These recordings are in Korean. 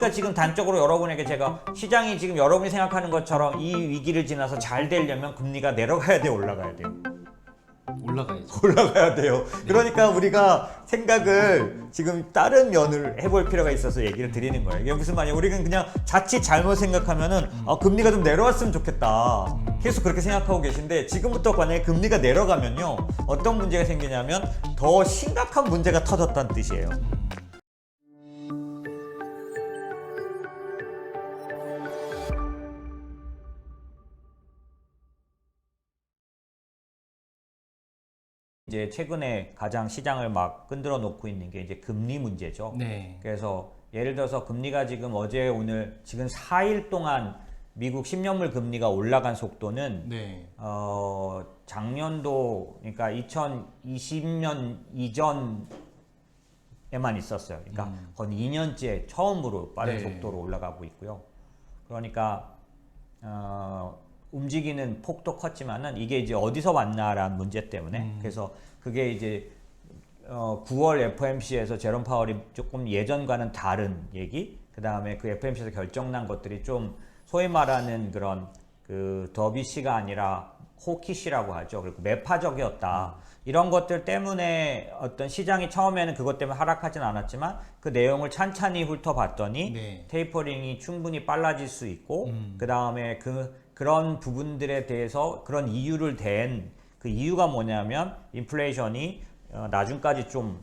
그러니까 지금 단적으로 여러분에게 제가 시장이 지금 여러분이 생각하는 것처럼 이 위기를 지나서 잘 되려면 금리가 내려가야 돼요, 올라가야 돼요? 올라가야죠. 올라가야 돼요. 그러니까 우리가 생각을 지금 다른 면을 해볼 필요가 있어서 얘기를 드리는 거예요. 이게 무슨 말이에요? 우리는 그냥 자칫 잘못 생각하면은 금리가 좀 내려왔으면 좋겠다. 계속 그렇게 생각하고 계신데 지금부터 만약에 금리가 내려가면요. 어떤 문제가 생기냐면 더 심각한 문제가 터졌다는 뜻이에요. 이제 최근에 가장 시장을 막 흔들어 놓고 있는 게 이제 금리 문제죠. 네. 그래서 예를 들어서 금리가 지금 어제 오늘 지금 4일 동안 미국 10년물 금리가 올라간 속도는 네. 작년도 그러니까 2020년 이전에만 있었어요. 그러니까 거의 2년째 처음으로 빠른 네. 속도로 올라가고 있고요. 그러니까 움직이는 폭도 컸지만은 이게 이제 어디서 왔나라는 문제 때문에 그래서 그게 이제 9월 FOMC에서 제롬 파월이 조금 예전과는 다른 얘기, 그 다음에 그 FOMC에서 결정난 것들이 좀 소위 말하는 그런 그 더비시가 아니라 호키시라고 하죠. 그리고 매파적이었다. 이런 것들 때문에 어떤 시장이 처음에는 그것 때문에 하락하진 않았지만 그 내용을 찬찬히 훑어봤더니 네. 테이퍼링이 충분히 빨라질 수 있고 그 다음에 그런 부분들에 대해서 그런 이유를 댄 그 이유가 뭐냐면 인플레이션이 나중까지 좀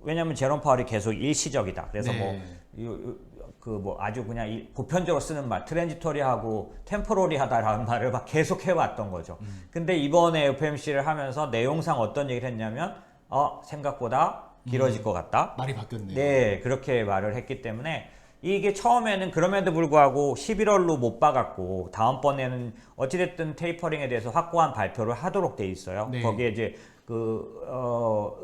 왜냐면 제롬 파월이 계속 일시적이다. 그래서 네. 뭐 아주 그냥 보편적으로 쓰는 말 트랜지토리하고 템포러리하다라는 말을 막 계속 해왔던 거죠. 근데 이번에 FOMC를 하면서 내용상 어떤 얘기를 했냐면 생각보다 길어질 것 같다. 말이 바뀌었네요. 네, 그렇게 말을 했기 때문에 이게 처음에는 그럼에도 불구하고 11월로 못 박았고 다음번에는 어찌됐든 테이퍼링에 대해서 확고한 발표를 하도록 돼 있어요. 네. 거기에 이제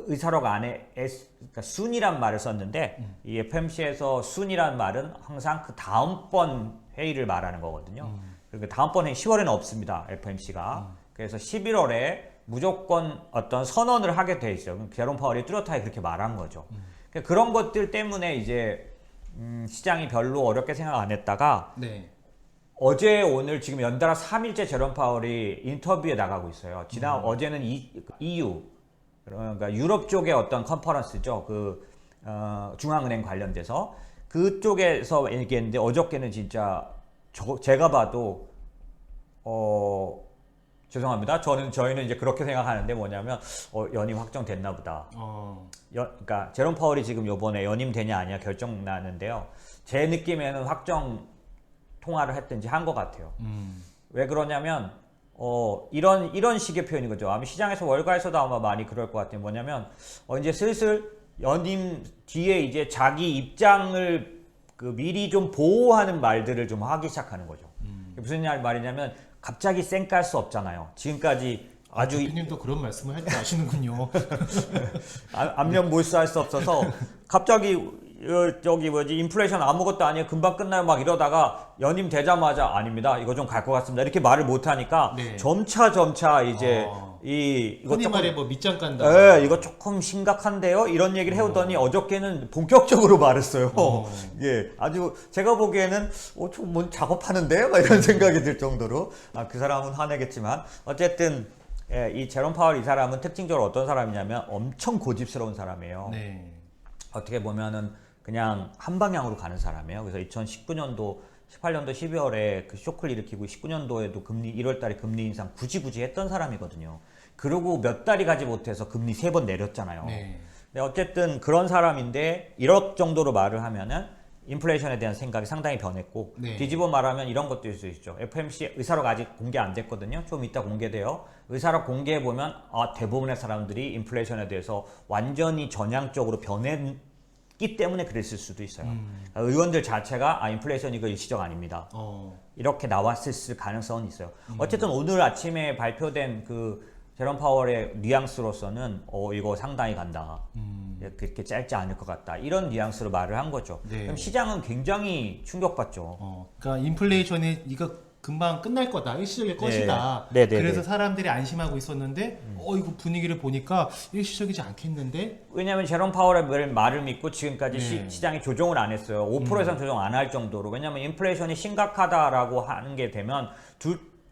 의사록 안에 그러니까 순이란 말을 썼는데 이 FOMC에서 순이란 말은 항상 그 다음번 회의를 말하는 거거든요. 그리고 다음번 회의 10월에는 없습니다. FOMC가. 그래서 11월에 무조건 어떤 선언을 하게 돼 있어요. 제롬 파월이 뚜렷하게 그렇게 말한 거죠. 그러니까 그런 것들 때문에 이제 시장이 별로 어렵게 생각 안 했다가 네. 어제 오늘 지금 연달아 3일째 제롬 파월이 인터뷰에 나가고 있어요. 어제는 EU 그러니까 유럽 쪽의 어떤 컨퍼런스죠. 중앙은행 관련돼서 그쪽에서 얘기했는데 어저께는 진짜 제가 봐도 죄송합니다. 저희는 이제 그렇게 생각하는데 뭐냐면 연임 확정됐나 보다. 그러니까 제롬 파월이 지금 요번에 연임 되냐 아니냐 결정 나는데요. 제 느낌에는 확정 통화를 했든지 한 것 같아요. 왜 그러냐면 이런 식의 표현인 거죠. 아마 시장에서 월가에서도 아마 많이 그럴 것 같아요. 뭐냐면 이제 슬슬 연임 뒤에 이제 자기 입장을 미리 좀 보호하는 말들을 좀 하기 시작하는 거죠. 무슨 말이냐면 갑자기 쌩 깔 수 없잖아요. 지금까지 아주 대표님도 그런 말씀을 할 줄 아시는군요. 안면 몰수할 수 없어서 갑자기 인플레이션 아무것도 아니에요. 금방 끝나요. 막 이러다가 연임 되자마자 아닙니다. 이거 좀 갈 것 같습니다. 이렇게 말을 못 하니까 네. 점차 이제 이거 흔히 말해 뭐 밑장 깐다. 예, 이거 조금 심각한데요. 이런 얘기를 해오더니 어저께는 본격적으로 말했어요. 예, 아주 제가 보기에는 좀 뭐 작업하는데요, 막 이런 생각이 들 정도로 그 사람은 화내겠지만 어쨌든 이 제롬 파월 이 사람은 특징적으로 어떤 사람이냐면 엄청 고집스러운 사람이에요. 네. 어떻게 보면은 그냥 한 방향으로 가는 사람이에요. 그래서 2019년도 18년도 12월에 그 쇼크를 일으키고 19년도에도 1월 달에 금리 인상 굳이 했던 사람이거든요. 그러고 몇 달이 가지 못해서 금리 3번 내렸잖아요. 네. 근데 어쨌든 그런 사람인데 이럴 정도로 말을 하면은 인플레이션에 대한 생각이 상당히 변했고 네. 뒤집어 말하면 이런 것도 있을 수 있죠. FOMC 의사록 아직 공개 안 됐거든요. 좀 이따 공개돼요. 의사록 공개해 보면 대부분의 사람들이 인플레이션에 대해서 완전히 전향적으로 변했기 때문에 그랬을 수도 있어요. 의원들 자체가 인플레이션 이거 일시적 아닙니다. 이렇게 나왔을 가능성은 있어요. 어쨌든 오늘 아침에 발표된 제롬 파월의 뉘앙스로서는 이거 상당히 간다. 그렇게 짧지 않을 것 같다. 이런 뉘앙스로 말을 한 거죠. 네. 그럼 시장은 굉장히 충격받죠. 그러니까 인플레이션이 이거 금방 끝날 거다, 일시적일 것이다. 네, 네, 그래서 네. 사람들이 안심하고 있었는데 이거 분위기를 보니까 일시적이지 않겠는데? 왜냐하면 제롬 파월의 말을 믿고 지금까지 네. 시장이 조정을 안 했어요. 5% 이상 조정 안 할 정도로. 왜냐하면 인플레이션이 심각하다라고 하는 게 되면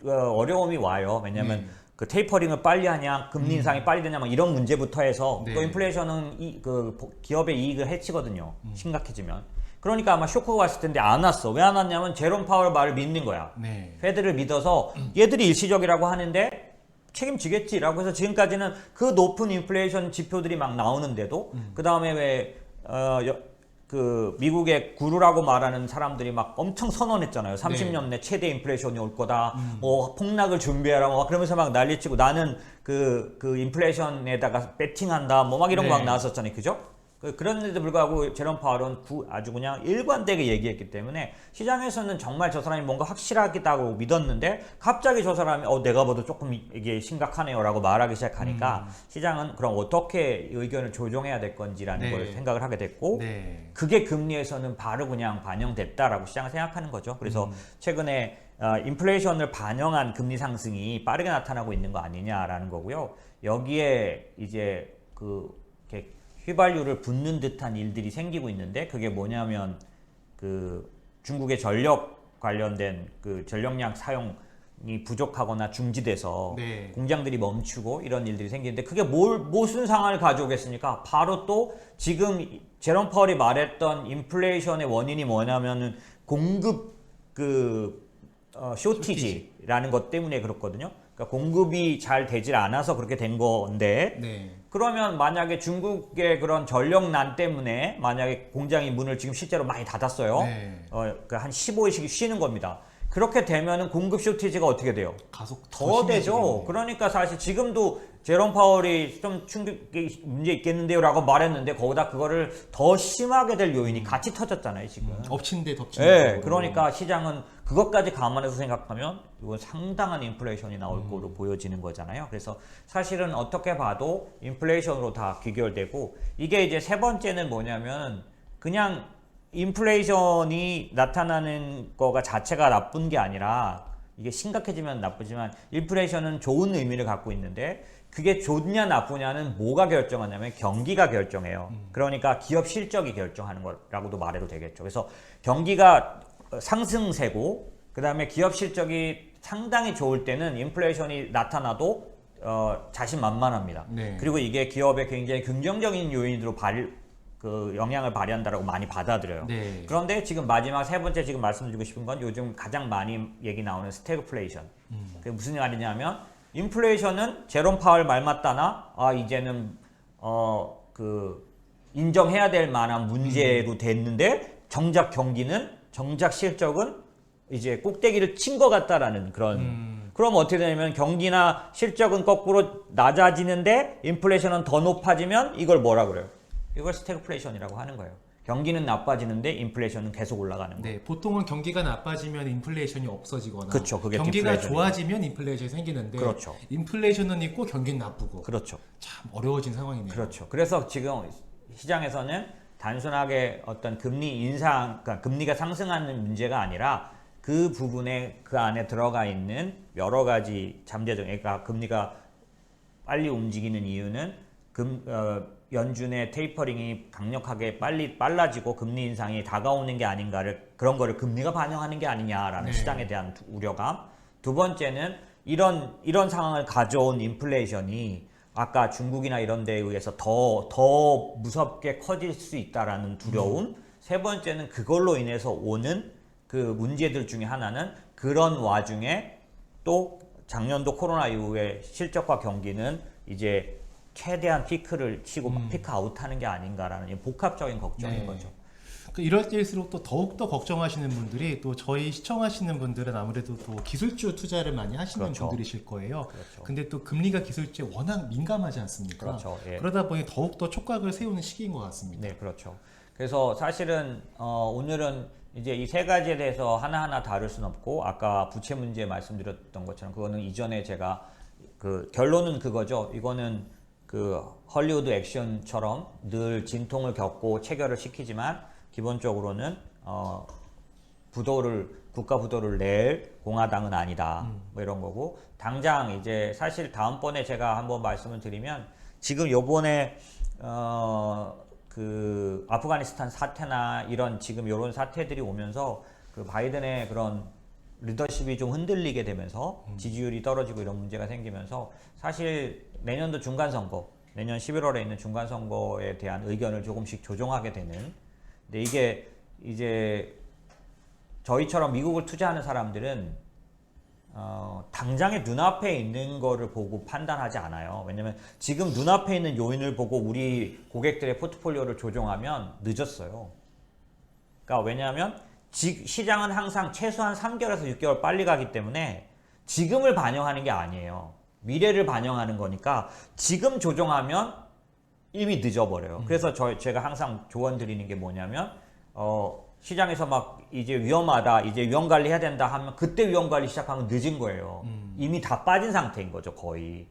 어려움이 와요. 왜냐하면 그 테이퍼링을 빨리 하냐, 금리 인상이 빨리 되냐, 막 이런 문제부터 해서 네. 또 인플레이션은 그 기업의 이익을 해치거든요. 심각해지면. 그러니까 아마 쇼크가 왔을 텐데 안 왔어. 왜 안 왔냐면 제롬 파월 말을 믿는 거야. 네. 페드를 믿어서 얘들이 일시적이라고 하는데 책임지겠지라고 해서 지금까지는 그 높은 인플레이션 지표들이 막 나오는데도 그 다음에 왜 그 미국의 구루라고 말하는 사람들이 막 엄청 선언했잖아요. 30년 내 최대 인플레이션이 올 거다. 뭐 폭락을 준비하라고 막 그러면서 막 난리치고 나는 그 인플레이션에다가 배팅한다. 뭐 막 이런 거 막 나왔었잖아요. 그죠? 그런데도 불구하고 제롬 파월은 아주 그냥 일관되게 얘기했기 때문에 시장에서는 정말 저 사람이 뭔가 확실하다고 믿었는데 갑자기 저 사람이 내가 봐도 조금 이게 심각하네요 라고 말하기 시작하니까 시장은 그럼 어떻게 의견을 조정해야 될 건지라는 걸 생각을 하게 됐고 그게 금리에서는 바로 그냥 반영됐다라고 시장은 생각하는 거죠. 그래서 최근에 인플레이션을 반영한 금리 상승이 빠르게 나타나고 있는 거 아니냐라는 거고요. 여기에 이제 이렇게 휘발유를 붓는 듯한 일들이 생기고 있는데 그게 뭐냐면 그 중국의 전력 관련된 그 전력량 사용이 부족하거나 중지돼서 공장들이 멈추고 이런 일들이 생기는데 그게 무슨 상황을 가져오겠습니까? 바로 또 지금 제롬 파월이 말했던 인플레이션의 원인이 뭐냐면은 공급 쇼티지라는 것 때문에 그렇거든요. 그러니까 공급이 잘 되질 않아서 그렇게 된 건데 그러면 만약에 중국의 그런 전력난 때문에 만약에 공장이 문을 지금 실제로 많이 닫았어요. 그러니까 한 15일씩 쉬는 겁니다. 그렇게 되면은 공급 쇼티지가 어떻게 돼요? 가속 더 되죠. 그러니까 사실 지금도 제롬 파월이 좀 충격이 문제 있겠는데요 라고 말했는데 거기다 그거를 더 심하게 될 요인이 같이 터졌잖아요 지금. 엎친 데 덮친 데. 그러니까 시장은 그것까지 감안해서 생각하면 이건 상당한 인플레이션이 나올 거로 보여지는 거잖아요. 그래서 사실은 어떻게 봐도 인플레이션으로 다 귀결되고 이게 이제 세 번째는 뭐냐면 그냥 인플레이션이 나타나는 거가 자체가 나쁜 게 아니라 이게 심각해지면 나쁘지만 인플레이션은 좋은 의미를 갖고 있는데 그게 좋냐 나쁘냐는 뭐가 결정하냐면 경기가 결정해요. 그러니까 기업 실적이 결정하는 거라고도 말해도 되겠죠. 그래서 경기가 상승세고 그 다음에 기업 실적이 상당히 좋을 때는 인플레이션이 나타나도 자신만만합니다. 그리고 이게 기업에 굉장히 긍정적인 요인으로 영향을 발휘한다라고 많이 받아들여요. 그런데 지금 마지막 세 번째 지금 말씀드리고 싶은 건 요즘 가장 많이 얘기 나오는 스태그플레이션. 그게 무슨 말이냐면 인플레이션은 제롬 파월 말 맞다나 이제는 인정해야 될 만한 문제로 됐는데 정작 실적은 이제 꼭대기를 친 것 같다라는 그런. 그럼 어떻게 되냐면 경기나 실적은 거꾸로 낮아지는데 인플레이션은 더 높아지면 이걸 뭐라 그래요? 이걸 스태그플레이션이라고 하는 거예요. 경기는 나빠지는데 인플레이션은 계속 올라가는 거예요. 보통은 경기가 나빠지면 인플레이션이 없어지거나 그렇죠. 그게 경기가 디플레이션이죠. 좋아지면 인플레이션이 생기는데 인플레이션은 있고 경기는 나쁘고 참 어려워진 상황이네요. 그렇죠. 그래서 지금 시장에서는 단순하게 어떤 금리 인상, 그러니까 금리가 상승하는 문제가 아니라 그 부분에 그 안에 들어가 있는 여러 가지 잠재적, 그러니까 금리가 빨리 움직이는 이유는 연준의 테이퍼링이 강력하게 빨라지고 금리 인상이 다가오는 게 아닌가를 그런 거를 금리가 반영하는 게 아니냐라는 시장에 대한 우려감. 두 번째는 이런 상황을 가져온 인플레이션이 아까 중국이나 이런 데에 의해서 더 무섭게 커질 수 있다라는 두려움. 세 번째는 그걸로 인해서 오는 그 문제들 중에 하나는 그런 와중에 또 작년도 코로나 이후에 실적과 경기는 이제 최대한 피크를 치고 피크 아웃하는 게 아닌가라는 복합적인 걱정인 거죠. 이럴 때일수록 또 더욱더 걱정하시는 분들이 또 저희 시청하시는 분들은 아무래도 또 기술주 투자를 많이 하시는 분들이실 거예요. 근데 또 금리가 기술주에 워낙 민감하지 않습니까? 그러다 보니 더욱더 촉각을 세우는 시기인 것 같습니다. 네, 그렇죠. 그래서 사실은 오늘은 이제 이 세 가지에 대해서 하나하나 다룰 수는 없고 아까 부채 문제 말씀드렸던 것처럼 그거는 이전에 제가 결론은 그거죠. 이거는 헐리우드 액션처럼 늘 진통을 겪고 체결을 시키지만 기본적으로는 국가 부도를 낼 공화당은 아니다. 뭐 이런 거고, 당장 이제 사실 다음번에 제가 한번 말씀을 드리면, 지금 요번에 그 아프가니스탄 사태나 지금 이런 사태들이 오면서 그 바이든의 그런 리더십이 좀 흔들리게 되면서 지지율이 떨어지고 이런 문제가 생기면서, 사실 내년도 중간선거, 내년 11월에 있는 중간선거에 대한 의견을 조금씩 조정하게 되는, 근데 이게 이제 저희처럼 미국을 투자하는 사람들은 당장의 눈앞에 있는 거를 보고 판단하지 않아요. 왜냐면 지금 눈앞에 있는 요인을 보고 우리 고객들의 포트폴리오를 조정하면 늦었어요. 그러니까 왜냐하면 시장은 항상 최소한 3개월에서 6개월 빨리 가기 때문에 지금을 반영하는 게 아니에요. 미래를 반영하는 거니까 지금 조정하면 이미 늦어버려요. 그래서 제가 항상 조언 드리는 게 뭐냐면 시장에서 막 이제 위험하다, 이제 위험 관리해야 된다 하면 그때 위험 관리 시작하면 늦은 거예요. 이미 다 빠진 상태인 거죠, 거의.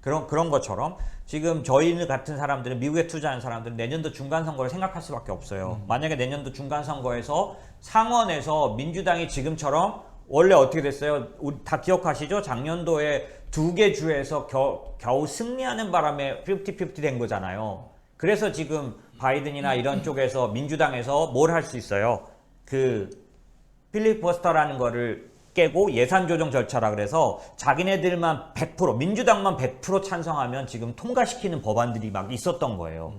그런 것처럼 지금 저희 같은 사람들은, 미국에 투자하는 사람들은 내년도 중간선거를 생각할 수밖에 없어요. 만약에 내년도 중간선거에서 상원에서 민주당이 지금처럼, 원래 어떻게 됐어요? 우리 다 기억하시죠? 작년도에 2개 주에서 겨우 승리하는 바람에 50-50 된 거잖아요. 그래서 지금 바이든이나 이런 쪽에서 민주당에서 뭘 할 수 있어요? 그 필리버스터라는 거를 깨고 예산 조정 절차라 그래서 자기네들만 100%, 민주당만 100% 찬성하면 지금 통과시키는 법안들이 막 있었던 거예요.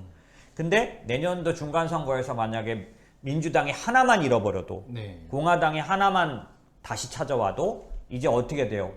근데 내년도 중간선거에서 만약에 민주당이 하나만 잃어버려도, 네, 공화당이 하나만 다시 찾아와도 이제 어떻게 돼요?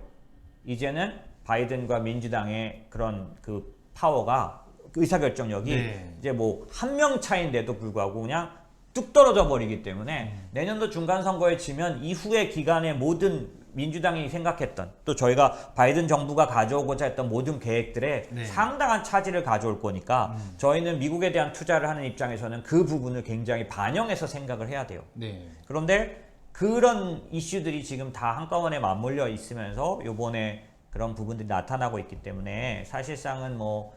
이제는 바이든과 민주당의 그런 그 파워가, 의사결정력이, 네, 이제 뭐 한 명 차이인데도 불구하고 그냥 뚝 떨어져 버리기 때문에 내년도 중간선거에 지면 이후의 기간에 모든 민주당이 생각했던, 또 저희가 바이든 정부가 가져오고자 했던 모든 계획들에, 네, 상당한 차질을 가져올 거니까 저희는 미국에 대한 투자를 하는 입장에서는 그 부분을 굉장히 반영해서 생각을 해야 돼요. 네. 그런데 그런 이슈들이 지금 다 한꺼번에 맞물려 있으면서 요번에 그런 부분들이 나타나고 있기 때문에 사실상은 뭐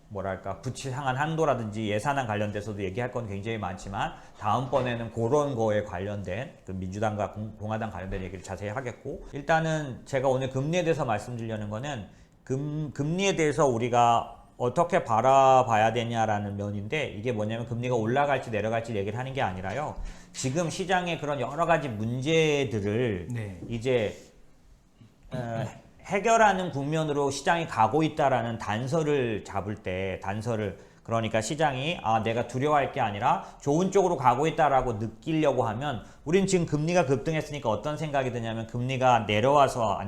뭐랄까, 부채 상한 한도라든지 예산안 관련돼서도 얘기할 건 굉장히 많지만 다음번에는 그런 거에 관련된 그 민주당과 공화당 관련된 얘기를 자세히 하겠고, 일단은 제가 오늘 금리에 대해서 말씀드리려는 거는 금리에 대해서 우리가 어떻게 바라봐야 되냐라는 면인데, 이게 뭐냐면 금리가 올라갈지 내려갈지 얘기를 하는 게 아니라요, 지금 시장의 그런 여러 가지 문제들을, 네, 이제 해결하는 국면으로 시장이 가고 있다라는 단서를 잡을 때, 그러니까 시장이 내가 두려워할 게 아니라 좋은 쪽으로 가고 있다라고 느끼려고 하면, 우린 지금 금리가 급등했으니까 어떤 생각이 드냐면, 금리가 내려와서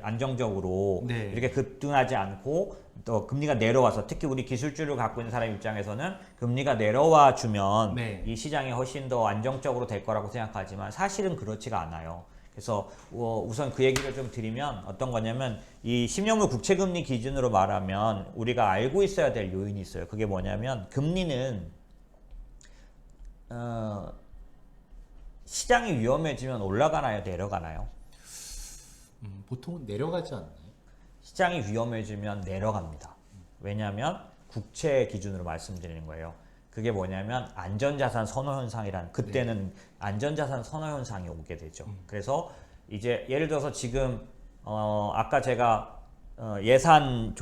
안정적으로, 네, 이렇게 급등하지 않고 또 금리가 내려와서, 특히 우리 기술주를 갖고 있는 사람 입장에서는 금리가 내려와 주면, 네, 이 시장이 훨씬 더 안정적으로 될 거라고 생각하지만 사실은 그렇지가 않아요. 그래서 우선 그 얘기를 좀 드리면 어떤 거냐면, 이 10년물 국채금리 기준으로 말하면 우리가 알고 있어야 될 요인이 있어요. 그게 뭐냐면, 금리는 시장이 위험해지면 올라가나요, 내려가나요? 보통 내려가지 않나요? 시장이 위험해지면 내려갑니다. 왜냐하면 국채 기준으로 말씀드리는 거예요. 그게 뭐냐면 안전자산 선호 현상이라는, 그때는, 네, 안전자산 선호 현상이 오게 되죠. 그래서 이제 예를 들어서 지금 아까 제가 예산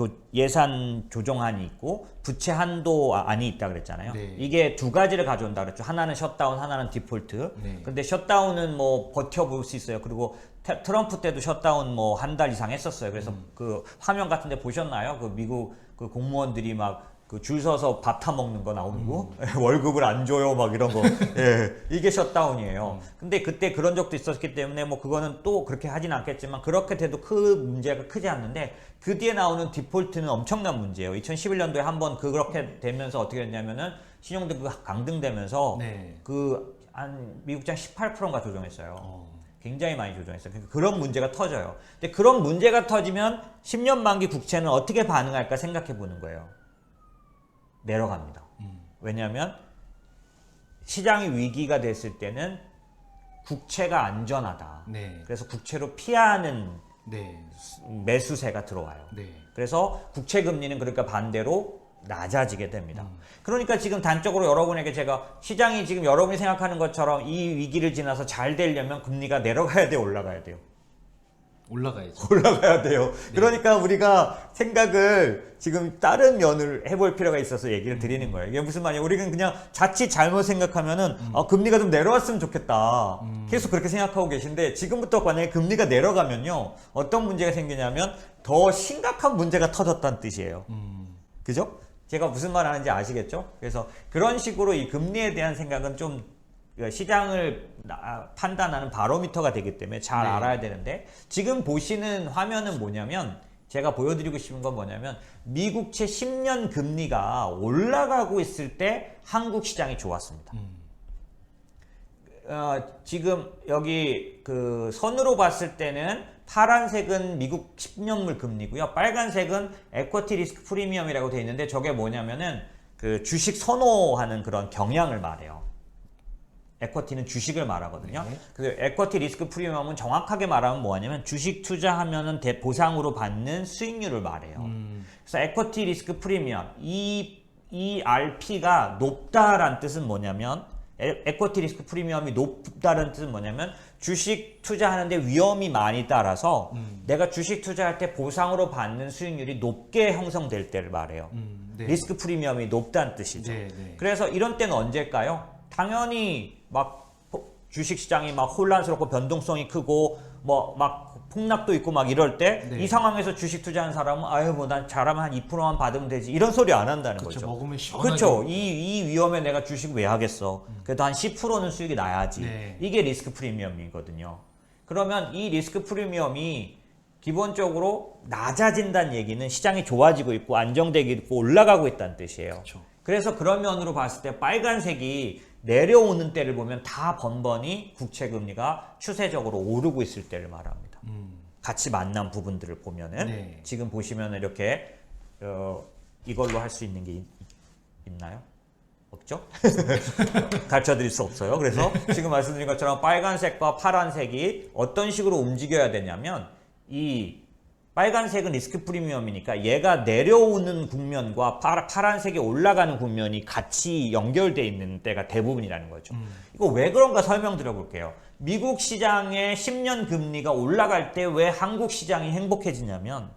조정안이 있고 부채 한도안이 있다 그랬잖아요. 네. 이게 두 가지를 가져온다 그랬죠. 하나는 셧다운, 하나는 디폴트. 네. 근데 셧다운은 뭐 버텨볼 수 있어요. 그리고 트럼프 때도 셧다운 뭐 한 달 이상 했었어요. 그래서 그 화면 같은 데 보셨나요? 그 미국 그 공무원들이 막 그 줄 서서 밥 타 먹는 거 나오는 거, 월급을 안 줘요, 막 이런 거. 예, 이게 셧다운이에요. 근데 그때 그런 적도 있었기 때문에 뭐 그거는 또 그렇게 하진 않겠지만, 그렇게 돼도 문제가 크지 않는데, 그 뒤에 나오는 디폴트는 엄청난 문제예요. 2011년도에 한번 그렇게 되면서 어떻게 됐냐면은 신용등급 강등되면서, 네, 한 미국장 18%인가 조정했어요. 굉장히 많이 조정했어요. 그러니까 그런 문제가 터져요. 근데 그런 문제가 터지면 10년 만기 국채는 어떻게 반응할까 생각해 보는 거예요. 내려갑니다. 왜냐하면 시장이 위기가 됐을 때는 국채가 안전하다. 네. 그래서 국채로 피하는, 네, 매수세가 들어와요. 네. 그래서 국채 금리는 그러니까 반대로 낮아지게 됩니다. 그러니까 지금 단적으로 여러분에게 제가 시장이 지금 여러분이 생각하는 것처럼 이 위기를 지나서 잘 되려면 금리가 내려가야 돼요, 올라가야 돼요? 올라가야죠. 올라가야 돼요. 네. 그러니까 우리가 생각을 지금 다른 면을 해볼 필요가 있어서 얘기를 드리는 거예요. 이게 무슨 말이에요? 우리는 그냥 자칫 잘못 생각하면은 금리가 좀 내려왔으면 좋겠다. 계속 그렇게 생각하고 계신데 지금부터 만약에 금리가 내려가면요. 어떤 문제가 생기냐면 더 심각한 문제가 터졌다는 뜻이에요. 그죠? 제가 무슨 말 하는지 아시겠죠? 그래서 그런 식으로 이 금리에 대한 생각은 좀 시장을 판단하는 바로미터가 되기 때문에 잘 네. 알아야 되는데 지금 보시는 화면은 뭐냐면 제가 보여드리고 싶은 건 뭐냐면 미국채 10년 금리가 올라가고 있을 때 한국 시장이 좋았습니다. 지금 여기 그 선으로 봤을 때는 파란색은 미국 10년물 금리고요. 빨간색은 에쿼티 리스크 프리미엄이라고 되어 있는데 저게 뭐냐면은 그 주식 선호하는 그런 경향을 말해요. 에쿼티는 주식을 말하거든요. 네. 그래서 에쿼티 리스크 프리미엄은 정확하게 말하면 뭐냐면 주식 투자하면은 보상으로 받는 수익률을 말해요. 그래서 에쿼티 리스크 프리미엄 ERP가 높다라는 뜻은 뭐냐면 에쿼티 리스크 프리미엄이 높다는 뜻은 뭐냐면 주식 투자하는데 위험이 많이 따라서 내가 주식 투자할 때 보상으로 받는 수익률이 높게 형성될 때를 말해요. 네. 리스크 프리미엄이 높다는 뜻이죠. 네, 네. 그래서 이런 때는 언제일까요? 당연히 막 주식시장이 막 혼란스럽고 변동성이 크고 뭐 막 폭락도 있고 막 이럴 때 이 네. 상황에서 주식 투자하는 사람은 아유 뭐 난 잘하면 한 2%만 받으면 되지 이런 소리 안 한다는 그쵸, 거죠. 먹으면 시원하게. 그렇죠. 이 위험에 내가 주식 왜 하겠어. 그래도 한 10%는 수익이 나야지. 네. 이게 리스크 프리미엄이거든요. 그러면 이 리스크 프리미엄이 기본적으로 낮아진다는 얘기는 시장이 좋아지고 있고 안정되고 있고 올라가고 있다는 뜻이에요. 그쵸. 그래서 그런 면으로 봤을 때 빨간색이 내려오는 때를 보면 다 번번이 국채 금리가 추세적으로 오르고 있을 때를 말합니다. 같이 만난 부분들을 보면은 네. 지금 보시면 이렇게 이걸로 할 수 있는 게 있나요? 없죠? 가르쳐 드릴 수 없어요. 그래서 지금 말씀드린 것처럼 빨간색과 파란색이 어떤 식으로 움직여야 되냐면 이 빨간색은 리스크 프리미엄이니까 얘가 내려오는 국면과 파란색이 올라가는 국면이 같이 연결되어 있는 때가 대부분이라는 거죠. 이거 왜 그런가 설명드려 볼게요. 미국 시장의 10년 금리가 올라갈 때 왜 한국 시장이 행복해지냐면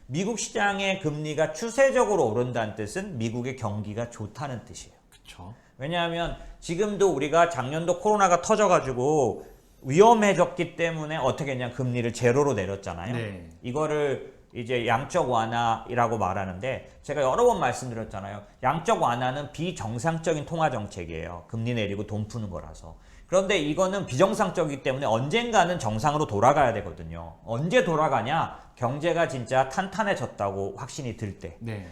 미국 시장의 금리가 추세적으로 오른다는 뜻은 미국의 경기가 좋다는 뜻이에요. 그렇죠. 왜냐하면 지금도 우리가 작년도 코로나가 터져가지고 위험해졌기 때문에 어떻게 했냐 금리를 제로로 내렸잖아요. 네. 이거를 이제 양적 완화라고 말하는데 제가 여러 번 말씀드렸잖아요. 양적 완화는 비정상적인 통화 정책이에요. 금리 내리고 돈 푸는 거라서. 그런데 이거는 비정상적이기 때문에 언젠가는 정상으로 돌아가야 되거든요. 언제 돌아가냐? 경제가 진짜 탄탄해졌다고 확신이 들 때. 네.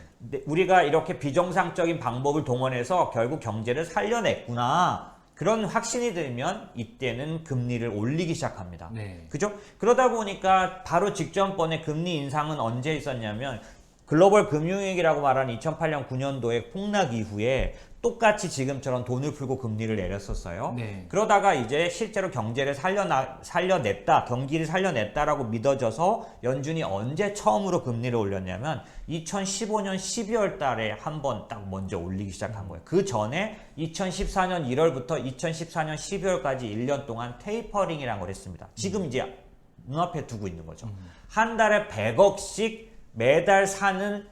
우리가 이렇게 비정상적인 방법을 동원해서 결국 경제를 살려냈구나. 그런 확신이 들면 이때는 금리를 올리기 시작합니다. 네. 그죠? 그러다 보니까 바로 직전번에 금리 인상은 언제 있었냐면 글로벌 금융위기라고 말하는 2008년 9년도의 폭락 이후에 똑같이 지금처럼 돈을 풀고 금리를 내렸었어요. 네. 그러다가 이제 실제로 경제를 살려냈다, 경기를 살려냈다라고 믿어져서 연준이 언제 처음으로 금리를 올렸냐면 2015년 12월 달에 한 번 딱 먼저 올리기 시작한 거예요. 그 전에 2014년 1월부터 2014년 12월까지 1년 동안 테이퍼링이라는 걸 했습니다. 지금 이제 눈앞에 두고 있는 거죠. 한 달에 100억씩 매달 사는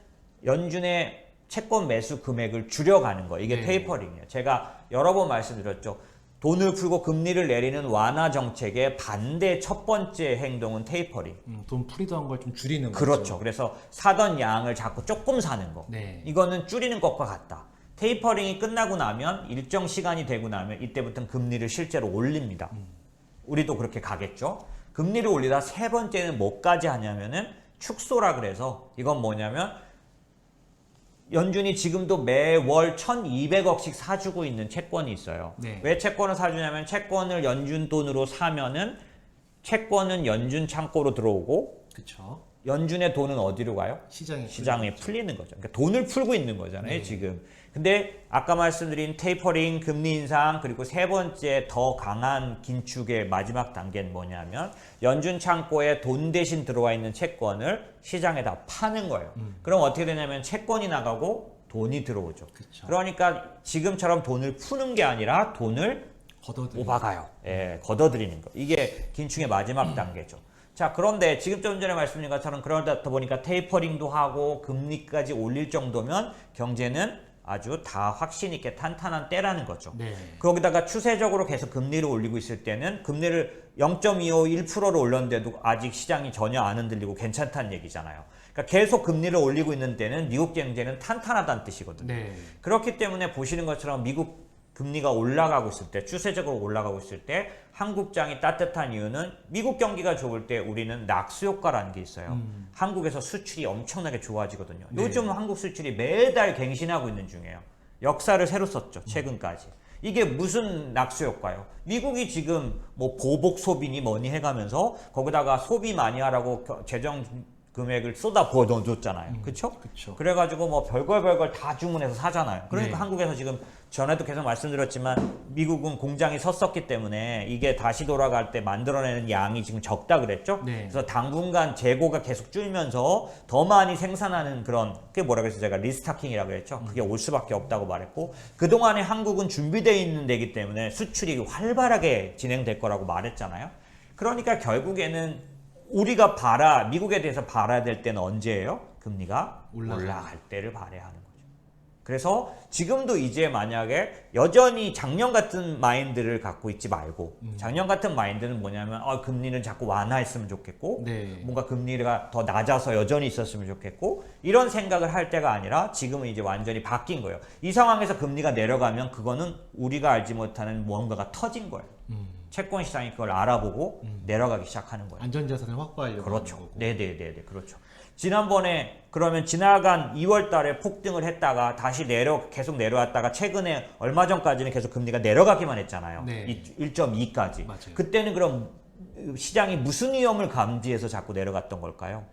연준의 채권 매수 금액을 줄여가는 거예요. 이게 네. 테이퍼링이에요. 제가 여러 번 말씀드렸죠. 돈을 풀고 금리를 내리는 완화 정책의 반대 첫 번째 행동은 테이퍼링. 돈 풀이던 걸 좀 줄이는 거죠. 그렇죠. 그래서 사던 양을 자꾸 조금 사는 거. 네. 이거는 줄이는 것과 같다. 테이퍼링이 끝나고 나면 일정 시간이 되고 나면 이때부터는 금리를 실제로 올립니다. 우리도 그렇게 가겠죠. 금리를 올리다 세 번째는 뭐까지 하냐면은 축소라 그래서 이건 뭐냐면 연준이 지금도 매월 1200억씩 사주고 있는 채권이 있어요. 네. 왜 채권을 사주냐면 채권을 연준 돈으로 사면은 채권은 연준 창고로 들어오고 그렇죠. 연준의 돈은 어디로 가요? 시장에 풀리는 거죠. 그러니까 돈을 풀고 있는 거잖아요, 네. 지금. 근데 아까 말씀드린 테이퍼링, 금리 인상, 그리고 세 번째 더 강한 긴축의 마지막 단계는 뭐냐면 연준 창고에 돈 대신 들어와 있는 채권을 시장에다 파는 거예요. 그럼 어떻게 되냐면 채권이 나가고 돈이 들어오죠. 그쵸. 그러니까 지금처럼 돈을 푸는 게 아니라 돈을 오박아요. 예, 걷어들이는 거. 이게 긴축의 마지막 단계죠. 자, 그런데 지금 좀 전에 말씀드린 것처럼 그러다 보니까 테이퍼링도 하고 금리까지 올릴 정도면 경제는 아주 다 확신 있게 탄탄한 때라는 거죠. 네. 거기다가 추세적으로 계속 금리를 올리고 있을 때는 금리를 0.25, 1%로 올렸는데도 아직 시장이 전혀 안 흔들리고 괜찮다는 얘기잖아요. 그러니까 계속 금리를 올리고 있는 때는 미국 경제는 탄탄하다는 뜻이거든요. 네. 그렇기 때문에 보시는 것처럼 미국 금리가 올라가고 있을 때, 추세적으로 올라가고 있을 때 한국장이 따뜻한 이유는 미국 경기가 좋을 때 우리는 낙수 효과라는 게 있어요. 한국에서 수출이 엄청나게 좋아지거든요. 네. 요즘 한국 수출이 매달 갱신하고 있는 중이에요. 역사를 새로 썼죠. 최근까지. 이게 무슨 낙수 효과예요? 미국이 지금 뭐 보복 소비니 뭐니 해가면서 거기다가 소비 많이 하라고 재정 금액을 쏟아 부어 넣어줬잖아요. 그쵸? 그쵸. 그래가지고 뭐 별걸 다 주문해서 사잖아요. 그러니까 네. 한국에서 지금 전에도 계속 말씀드렸지만 미국은 공장이 섰었기 때문에 이게 다시 돌아갈 때 만들어내는 양이 지금 적다 그랬죠? 네. 그래서 당분간 재고가 계속 줄면서 더 많이 생산하는 그런, 그게 뭐라 그랬어요? 제가 리스타킹이라고 그랬죠? 그게 올 수밖에 없다고 말했고, 그동안에 한국은 준비되어 있는 데기 때문에 수출이 활발하게 진행될 거라고 말했잖아요. 그러니까 결국에는 우리가 미국에 대해서 바라야 될 때는 언제예요? 금리가 올라갈 때를 바라야 하는 거죠. 그래서 지금도 이제 만약에 여전히 작년 같은 마인드를 갖고 있지 말고, 작년 같은 마인드는 뭐냐면 금리는 자꾸 완화했으면 좋겠고, 네. 뭔가 금리가 더 낮아서 여전히 있었으면 좋겠고, 이런 생각을 할 때가 아니라 지금은 이제 완전히 바뀐 거예요. 이 상황에서 금리가 내려가면 그거는 우리가 알지 못하는 무언가가 터진 거예요. 채권 시장이 그걸 알아보고 내려가기 시작하는 거예요. 안전자산을 확보하려고 그렇죠. 하는 거고. 네네네, 그렇죠. 지난번에 그러면 지나간 2월 달에 폭등을 했다가 다시 계속 내려왔다가 최근에 얼마 전까지는 계속 금리가 내려가기만 했잖아요. 네. 1.2까지. 맞아요. 그때는 그럼 시장이 무슨 위험을 감지해서 자꾸 내려갔던 걸까요?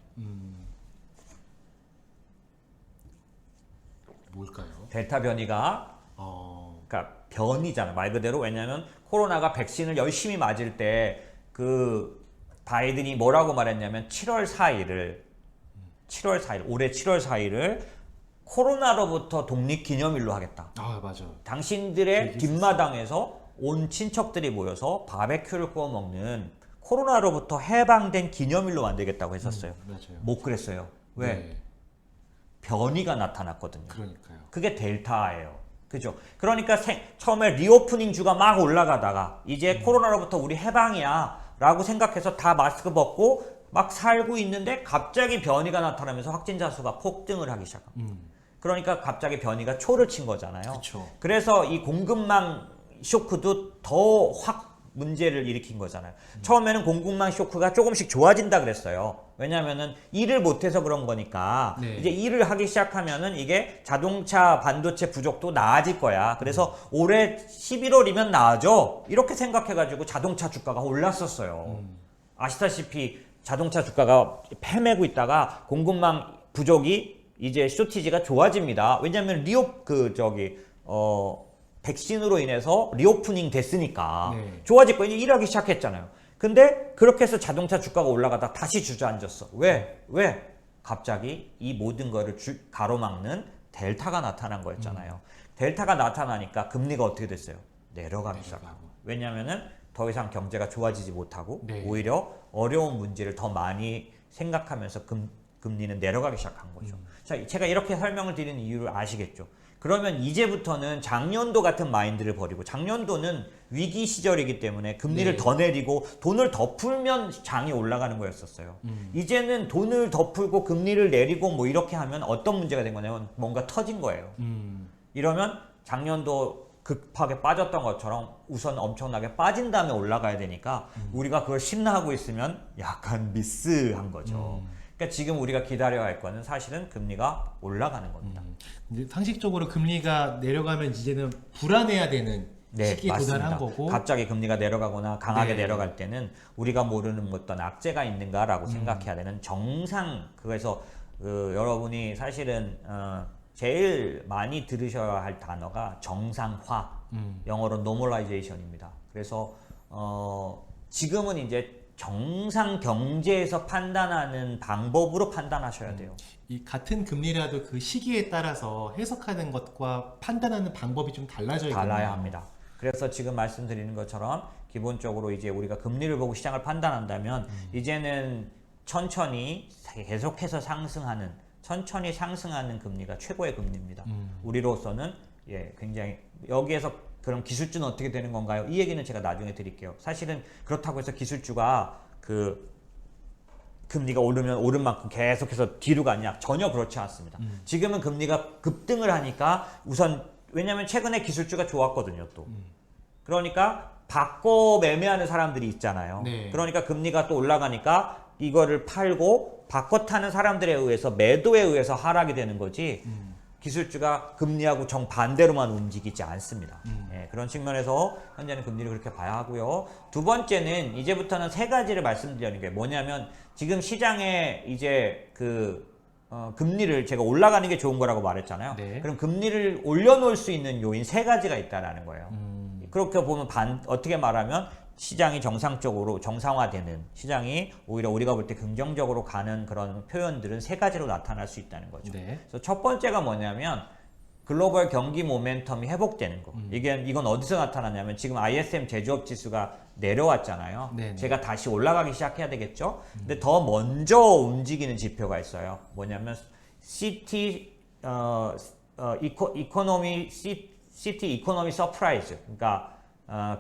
뭘까요? 델타 변이가 그러니까 변이잖아, 말 그대로. 왜냐하면 코로나가 백신을 열심히 맞을 때 그 바이든이 뭐라고 말했냐면 7월 4일을 올해 7월 4일을 코로나로부터 독립기념일로 하겠다. 아, 맞아. 당신들의 뒷마당에서 온 친척들이 모여서 바베큐를 구워 먹는 코로나로부터 해방된 기념일로 만들겠다고 했었어요. 맞아요. 못 그랬어요. 왜? 네. 변이가 나타났거든요. 그러니까요. 그게 델타예요. 그죠? 그러니까 처음에 리오프닝 주가 막 올라가다가 이제 코로나로부터 우리 해방이야 라고 생각해서 다 마스크 벗고 막 살고 있는데 갑자기 변이가 나타나면서 확진자 수가 폭등을 하기 시작합니다. 그러니까 갑자기 변이가 초를 친 거잖아요. 그쵸. 그래서 이 공급망 쇼크도 더 확 문제를 일으킨 거잖아요. 처음에는 공급망 쇼크가 조금씩 좋아진다 그랬어요. 왜냐면은 일을 못해서 그런 거니까 네. 이제 일을 하기 시작하면은 이게 자동차 반도체 부족도 나아질 거야. 그래서 올해 11월이면 나아져. 이렇게 생각해가지고 자동차 주가가 올랐었어요. 아시다시피 자동차 주가가 헤매고 있다가 공급망 부족이 이제 쇼티지가 좋아집니다. 왜냐면 백신으로 인해서 리오프닝 됐으니까 네. 좋아질 거예요. 이제 일하기 시작했잖아요. 근데 그렇게 해서 자동차 주가가 올라가다 다시 주저앉았어. 왜? 갑자기 이 모든 거를 가로막는 델타가 나타난 거였잖아요. 델타가 나타나니까 금리가 어떻게 됐어요? 내려가기 시작하고. 왜냐면은 더 이상 경제가 좋아지지 못하고 네. 오히려 어려운 문제를 더 많이 생각하면서 금리는 내려가기 시작한 거죠. 자, 제가 이렇게 설명을 드리는 이유를 아시겠죠? 그러면 이제부터는 작년도 같은 마인드를 버리고, 작년도는 위기 시절이기 때문에 금리를 네. 더 내리고 돈을 더 풀면 장이 올라가는 거였었어요. 이제는 돈을 더 풀고 금리를 내리고 뭐 이렇게 하면 어떤 문제가 된 거냐면 뭔가 터진 거예요. 이러면 작년도 급하게 빠졌던 것처럼 우선 엄청나게 빠진 다음에 올라가야 되니까 우리가 그걸 신나하고 있으면 약간 미스한 거죠. 그러니까 지금 우리가 기다려야 할 거는 사실은 금리가 올라가는 겁니다. 근데 상식적으로 금리가 내려가면 이제는 불안해야 되는 시기에 도달한 거고, 갑자기 금리가 내려가거나 강하게 네. 내려갈 때는 우리가 모르는 어떤 악재가 있는가라고 생각해야 되는 정상. 그래서 여러분이 사실은 제일 많이 들으셔야 할 단어가 정상화, 영어로 normalization입니다. 그래서 지금은 이제 정상 경제에서 판단하는 방법으로 판단하셔야 돼요. 이 같은 금리라도 그 시기에 따라서 해석하는 것과 판단하는 방법이 좀 달라야 합니다. 그래서 지금 말씀드리는 것처럼 기본적으로 이제 우리가 금리를 보고 시장을 판단한다면 이제는 천천히 계속해서 천천히 상승하는 금리가 최고의 금리입니다. 우리로서는 굉장히 여기에서 그럼 기술주는 어떻게 되는 건가요? 이 얘기는 제가 나중에 드릴게요. 사실은 그렇다고 해서 기술주가 그 금리가 오르면 오른 만큼 계속해서 뒤로 가냐? 전혀 그렇지 않습니다. 지금은 금리가 급등을 하니까 우선 왜냐하면 최근에 기술주가 좋았거든요. 또 그러니까 바꿔 매매하는 사람들이 있잖아요. 네. 그러니까 금리가 또 올라가니까 이거를 팔고 바꿔 타는 사람들에 의해서 매도에 의해서 하락이 되는 거지 기술주가 금리하고 정반대로만 움직이지 않습니다. 그런 측면에서 현재는 금리를 그렇게 봐야 하고요. 두 번째는 이제부터는 세 가지를 말씀드리는 게 뭐냐면 지금 시장에 이제 금리를 제가 올라가는 게 좋은 거라고 말했잖아요. 네. 그럼 금리를 올려놓을 수 있는 요인 세 가지가 있다라는 거예요. 그렇게 보면 어떻게 말하면 시장이 정상적으로 정상화되는 시장이 오히려 우리가 볼 때 긍정적으로 가는 그런 표현들은 세 가지로 나타날 수 있다는 거죠. 네. 그래서 첫 번째가 뭐냐면 글로벌 경기 모멘텀이 회복되는 거. 이건 어디서 나타나냐면 지금 ISM 제조업 지수가 내려왔잖아요. 네네. 제가 다시 올라가기 시작해야 되겠죠. 근데 더 먼저 움직이는 지표가 있어요. 뭐냐면 CT 이코노미 서프라이즈. 그러니까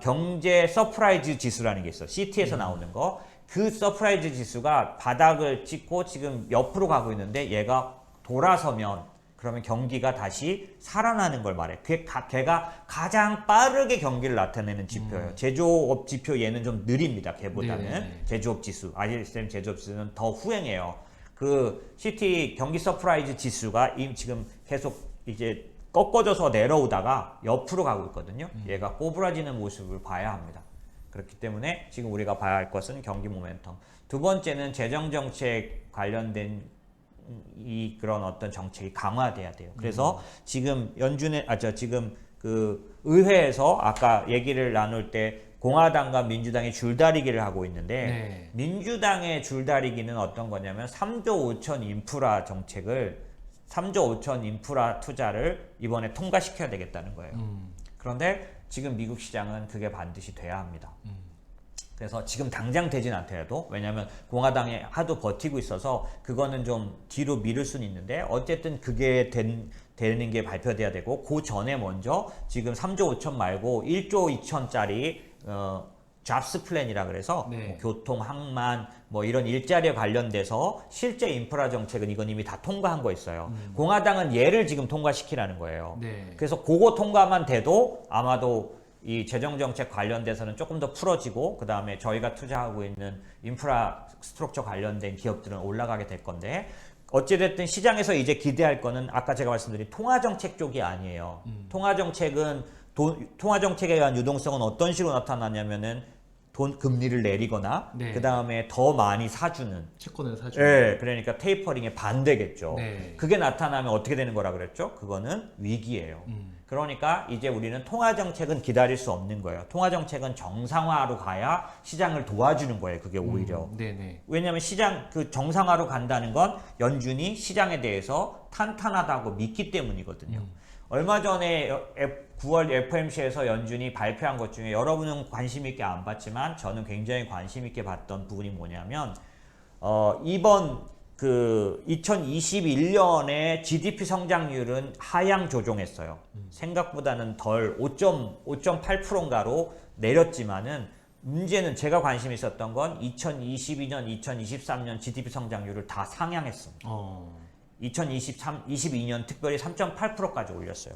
경제 서프라이즈 지수라는 게 있어. CT에서 나오는 거. 그 서프라이즈 지수가 바닥을 찍고 지금 옆으로 가고 있는데 얘가 돌아서면 그러면 경기가 다시 살아나는 걸 말해. 걔가 가장 빠르게 경기를 나타내는 지표예요. 제조업 지표 얘는 좀 느립니다. 걔보다는. 네네. 제조업 지수, ISM 제조업 지수는 더 후행해요. 그 CT 경기 서프라이즈 지수가 지금 계속 이제 꺾어져서 내려오다가 옆으로 가고 있거든요. 얘가 꼬부라지는 모습을 봐야 합니다. 그렇기 때문에 지금 우리가 봐야 할 것은 경기 모멘텀. 두 번째는 재정정책 관련된 그런 어떤 정책이 강화돼야 돼요. 그래서 지금 지금 그 의회에서 아까 얘기를 나눌 때 공화당과 민주당이 줄다리기를 하고 있는데 네. 민주당의 줄다리기는 어떤 거냐면 3조 5천 인프라 투자를 이번에 통과시켜야 되겠다는 거예요. 그런데 지금 미국 시장은 그게 반드시 돼야 합니다. 그래서 지금 당장 되진 않더라도 왜냐하면 공화당이 하도 버티고 있어서 그거는 좀 뒤로 미룰 수는 있는데 어쨌든 그게 되는 게 발표돼야 되고 그 전에 먼저 지금 3조 5천 말고 1조 2천짜리 잡스 플랜이라 그래서 네. 뭐 교통, 항만 뭐 이런 일자리에 관련돼서 실제 인프라 정책은 이건 이미 다 통과한 거 있어요. 공화당은 얘를 지금 통과시키라는 거예요. 네. 그래서 그거 통과만 돼도 아마도 이 재정정책 관련돼서는 조금 더 풀어지고 그 다음에 저희가 투자하고 있는 인프라 스트럭처 관련된 기업들은 올라가게 될 건데 어찌됐든 시장에서 이제 기대할 거는 아까 제가 말씀드린 통화정책 쪽이 아니에요. 통화정책에 의한 유동성은 어떤 식으로 나타나냐면은 금리를 내리거나 네. 그 다음에 더 많이 사주는 채권을 사주는. 네, 그러니까 테이퍼링의 반대겠죠. 네. 그게 나타나면 어떻게 되는 거라 그랬죠? 그거는 위기예요. 그러니까 이제 우리는 통화정책은 기다릴 수 없는 거예요. 통화정책은 정상화로 가야 시장을 도와주는 거예요. 그게 오히려. 네네. 왜냐하면 그 정상화로 간다는 건 연준이 시장에 대해서 탄탄하다고 믿기 때문이거든요. 얼마 전에 9월 FOMC에서 연준이 발표한 것 중에 여러분은 관심 있게 안 봤지만 저는 굉장히 관심 있게 봤던 부분이 뭐냐면 이번 2021년에 GDP 성장률은 하향 조정했어요. 생각보다는 덜 5.8%인가로 내렸지만은 문제는 제가 관심 있었던 건 2022년, 2023년 GDP 성장률을 다 상향했습니다. 22년 특별히 3.8%까지 올렸어요.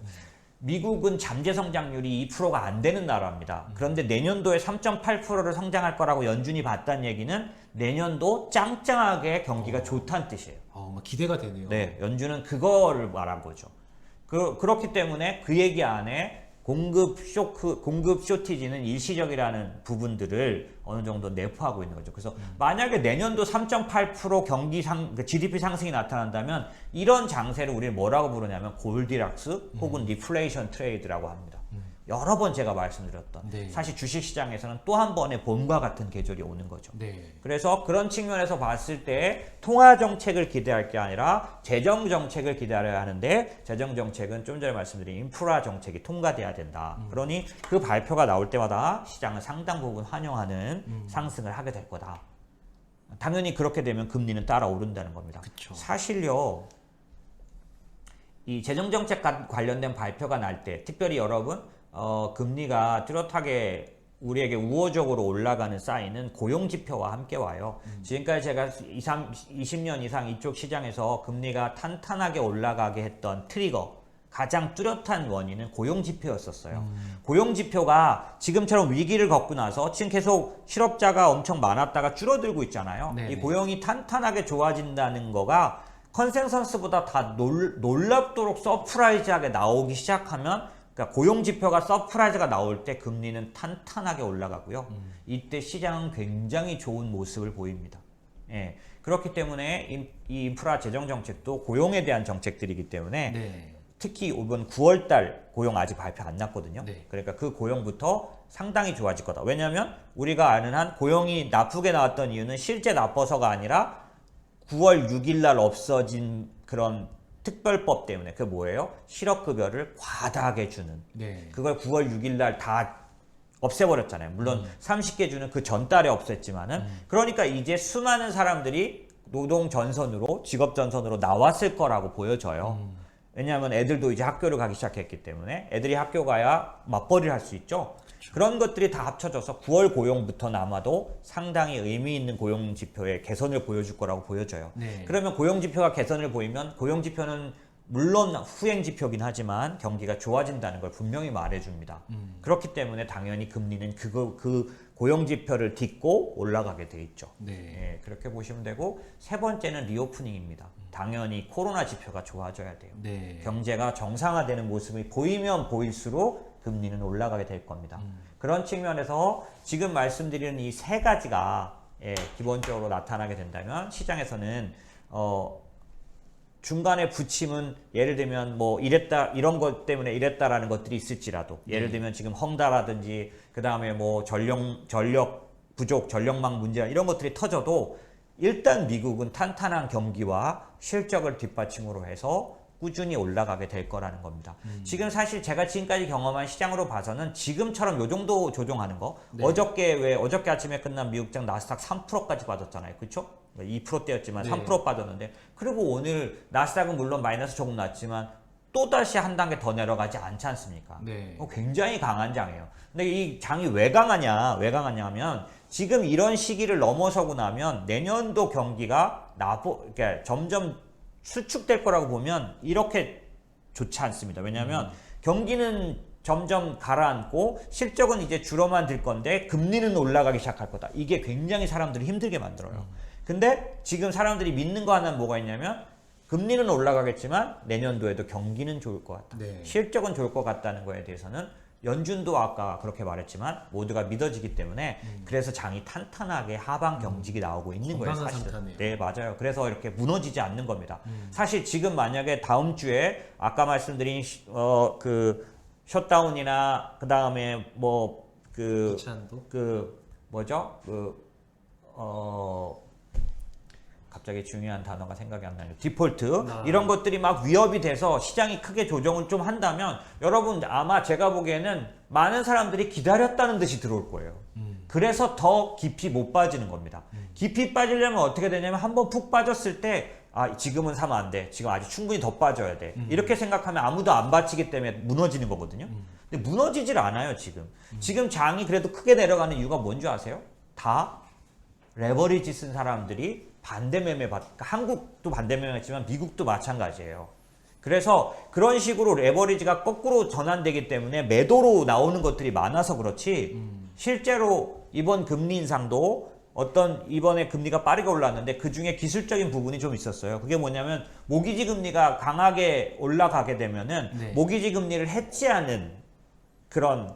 미국은 잠재 성장률이 2%가 안 되는 나라입니다. 그런데 내년도에 3.8%를 성장할 거라고 연준이 봤다는 얘기는 내년도 짱짱하게 경기가 좋다는 뜻이에요. 막 기대가 되네요. 네, 연준은 그거를 말한 거죠. 그렇기 때문에 그 얘기 안에 공급 쇼티지는 일시적이라는 부분들을 어느 정도 내포하고 있는 거죠. 그래서 만약에 내년도 3.8% GDP 상승이 나타난다면 이런 장세를 우리는 뭐라고 부르냐면 골디락스 혹은 리플레이션 트레이드라고 합니다. 여러 번 제가 말씀드렸던 네. 사실 주식시장에서는 또 한 번의 봄과 같은 계절이 오는 거죠. 네. 그래서 그런 측면에서 봤을 때 통화정책을 기대할 게 아니라 재정정책을 기다려야 하는데 재정정책은 좀 전에 말씀드린 인프라 정책이 통과돼야 된다. 그러니 그 발표가 나올 때마다 시장은 상당 부분 환영하는 상승을 하게 될 거다. 당연히 그렇게 되면 금리는 따라 오른다는 겁니다. 그쵸. 사실요. 이 재정정책 관련된 발표가 날 때 특별히 여러분 금리가 뚜렷하게 우리에게 우호적으로 올라가는 사인은 고용지표와 함께 와요. 지금까지 제가 20년 이상 이쪽 시장에서 금리가 탄탄하게 올라가게 했던 트리거 가장 뚜렷한 원인은 고용지표였었어요. 고용지표가 지금처럼 위기를 겪고 나서 지금 계속 실업자가 엄청 많았다가 줄어들고 있잖아요. 네네. 이 고용이 탄탄하게 좋아진다는 거가 컨센서스보다 다 놀랍도록 서프라이즈하게 나오기 시작하면 그러니까 고용지표가 서프라이즈가 나올 때 금리는 탄탄하게 올라가고요. 이때 시장은 굉장히 좋은 모습을 보입니다. 예, 그렇기 때문에 이 인프라 재정 정책도 고용에 대한 정책들이기 때문에 네. 특히 이번 9월달 고용 아직 발표 안 났거든요. 네. 그러니까 그 고용부터 상당히 좋아질 거다. 왜냐하면 우리가 아는 한 고용이 나쁘게 나왔던 이유는 실제 나빠서가 아니라 9월 6일 날 없어진 그런 특별법 때문에 그게 뭐예요? 실업급여를 과다하게 주는 네. 그걸 9월 6일 날 다 없애버렸잖아요. 물론 30개 주는 그 전달에 없앴지만은 그러니까 이제 수많은 사람들이 노동 전선으로 직업 전선으로 나왔을 거라고 보여져요. 왜냐하면 애들도 이제 학교를 가기 시작했기 때문에 애들이 학교 가야 맞벌이를 할 수 있죠. 그런 것들이 다 합쳐져서 9월 고용부터는 아마도 상당히 의미 있는 고용 지표의 개선을 보여줄 거라고 보여져요. 네. 그러면 고용 지표가 개선을 보이면 고용 지표는 물론 후행 지표긴 하지만 경기가 좋아진다는 걸 분명히 말해줍니다. 그렇기 때문에 당연히 금리는 그 고용 지표를 딛고 올라가게 돼 있죠. 네. 예, 그렇게 보시면 되고 세 번째는 리오프닝입니다. 당연히 코로나 지표가 좋아져야 돼요. 네. 경제가 정상화되는 모습이 보이면 보일수록 금리는 올라가게 될 겁니다. 그런 측면에서 지금 말씀드리는 이 세 가지가 기본적으로 나타나게 된다면 시장에서는 중간에 붙임은 예를 들면 뭐 이랬다 이런 것 때문에 이랬다라는 것들이 있을지라도 예를 들면 지금 헝다라든지 그 다음에 뭐 전력 부족 전력망 문제 이런 것들이 터져도 일단 미국은 탄탄한 경기와 실적을 뒷받침으로 해서 꾸준히 올라가게 될 거라는 겁니다. 지금 사실 제가 지금까지 경험한 시장으로 봐서는 지금처럼 요 정도 조정하는 거 네. 어저께 아침에 끝난 미국장 나스닥 3%까지 빠졌잖아요. 그렇죠? 2%대였지만 네. 3% 빠졌는데 그리고 오늘 나스닥은 물론 마이너스 조금 났지만 또다시 한 단계 더 내려가지 않지 않습니까? 네. 굉장히 강한 장이에요. 근데 이 장이 왜 강하냐면 지금 이런 시기를 넘어서고 나면 내년도 경기가 그러니까 점점 수축될 거라고 보면 이렇게 좋지 않습니다. 왜냐하면 경기는 점점 가라앉고 실적은 이제 줄어만 들 건데 금리는 올라가기 시작할 거다. 이게 굉장히 사람들이 힘들게 만들어요. 근데 지금 사람들이 믿는 거 하나는 뭐가 있냐면 금리는 올라가겠지만 내년도에도 경기는 좋을 것 같다. 네. 실적은 좋을 것 같다는 거에 대해서는 연준도 아까 그렇게 말했지만 모두가 믿어지기 때문에 그래서 장이 탄탄하게 하방 경직이 나오고 있는 거예요. 건강한 사실은. 상태네요. 네, 맞아요. 그래서 이렇게 무너지지 않는 겁니다. 사실 지금 만약에 다음 주에 아까 말씀드린 그 셧다운이나 그 다음에 부채한도? 갑자기 중요한 단어가 생각이 안 나요. 디폴트 이런 것들이 막 위협이 돼서 시장이 크게 조정을 좀 한다면 여러분 아마 제가 보기에는 많은 사람들이 기다렸다는 듯이 들어올 거예요. 그래서 더 깊이 못 빠지는 겁니다. 깊이 빠지려면 어떻게 되냐면 한번 푹 빠졌을 때 지금은 사면 안 돼. 지금 아직 충분히 더 빠져야 돼. 이렇게 생각하면 아무도 안 받치기 때문에 무너지는 거거든요. 근데 무너지질 않아요, 지금. 지금 장이 그래도 크게 내려가는 이유가 뭔지 아세요? 다 레버리지 쓴 사람들이 반대 매매 그러니까 한국도 반대 매매했지만 미국도 마찬가지예요. 그래서 그런 식으로 레버리지가 거꾸로 전환되기 때문에 매도로 나오는 것들이 많아서 그렇지 실제로 이번 금리 인상도 이번에 금리가 빠르게 올랐는데 그 중에 기술적인 부분이 좀 있었어요. 그게 뭐냐면 모기지 금리가 강하게 올라가게 되면은 네. 모기지 금리를 해치하는 그런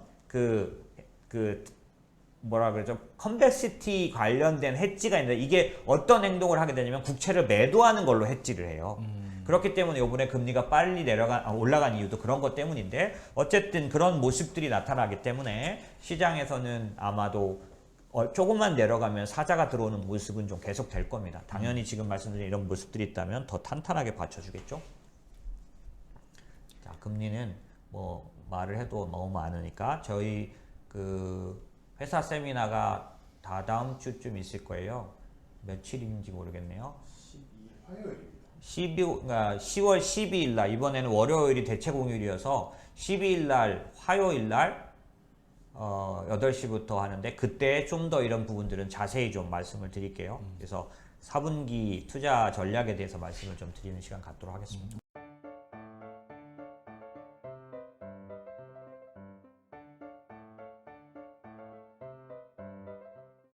뭐라 그러죠? 컨벡시티 관련된 해지가 있는데 이게 어떤 행동을 하게 되냐면 국채를 매도하는 걸로 해지를 해요. 그렇기 때문에 이번에 금리가 빨리 올라간 이유도 그런 것 때문인데 어쨌든 그런 모습들이 나타나기 때문에 시장에서는 아마도 조금만 내려가면 사자가 들어오는 모습은 좀 계속 될 겁니다. 당연히 지금 말씀드린 이런 모습들이 있다면 더 탄탄하게 받쳐주겠죠. 자, 금리는 뭐 말을 해도 너무 많으니까 저희 그 회사 세미나가 다다음 주쯤 있을 거예요. 며칠인지 모르겠네요. 10월 12일 날, 이번에는 월요일이 대체 공휴일이어서 12일 날 화요일 날 8시부터 하는데 그때 좀 더 이런 부분들은 자세히 좀 말씀을 드릴게요. 그래서 4분기 투자 전략에 대해서 말씀을 좀 드리는 시간 갖도록 하겠습니다.